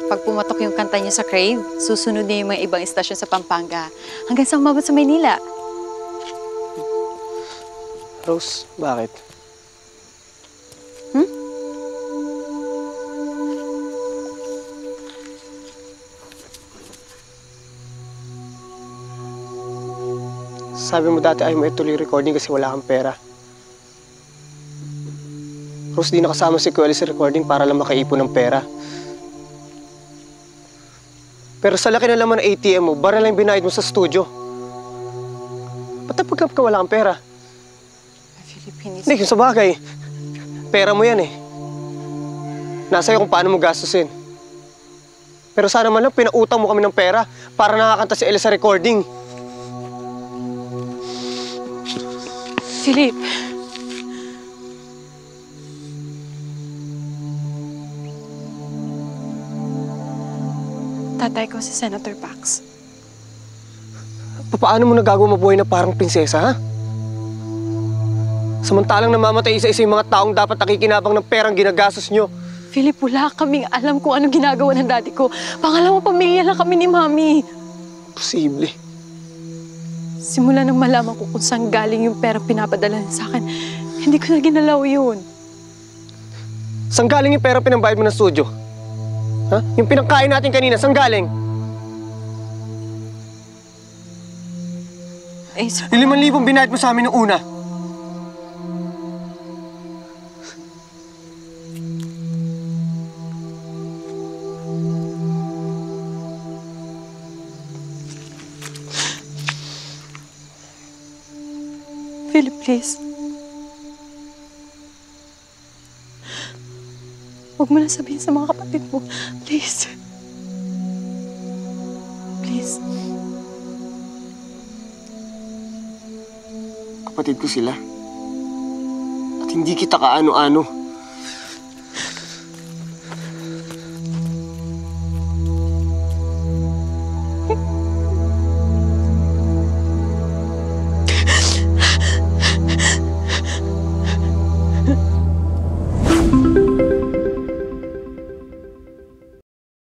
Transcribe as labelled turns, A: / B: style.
A: Pag pumatok yung kanta niya sa Crave, susunod niya yung mga ibang istasyon sa Pampanga. Hanggang sa umabot sa Maynila.
B: Rose, bakit? Sabi mo dati ayaw mo ituloy recording kasi wala kang pera. Rose, di nakasama si Kuya sa recording para lang makaipon ng pera. Pero sa laki na laman ng ATM mo, bara lang binayad mo sa studio. Ba't napagkap ka wala kang pera?
A: Philippines.
B: Hindi, yung sa bagay. Pera mo yan eh. Nasa iyo kung paano mo gastusin. Pero sana man lang pinautang mo kami ng pera para nakakanta si Ella sa recording.
A: Philip. Tatay ko si Senator Pax.
B: Paano mo nagagawa mabuhay na parang prinsesa, ha? Samantalang namamatay isa-isa yung mga taong dapat nakikinabang ng perang ginagastos nyo.
A: Philip, wala kaming alam kung anong ginagawa ng daddy ko. Pangalawang pamilya lang kami ni Mami.
B: Posible.
A: Simula nang malaman ko kung saan galing yung perang pinapadala niya sa akin, hindi ko na ginalaw yun.
B: Saan galing yung pera pinambayad mo ng studio? Ha? Yung pinangkain natin kanina, saan galing?
A: Eh,
B: Yung 5,000 binayad mo sa amin noong una.
A: Philip, please. Huwag mo na sabihin sa mga kapatid mo. Please. Please.
B: Kapatid ko sila. At hindi kita kaano-ano.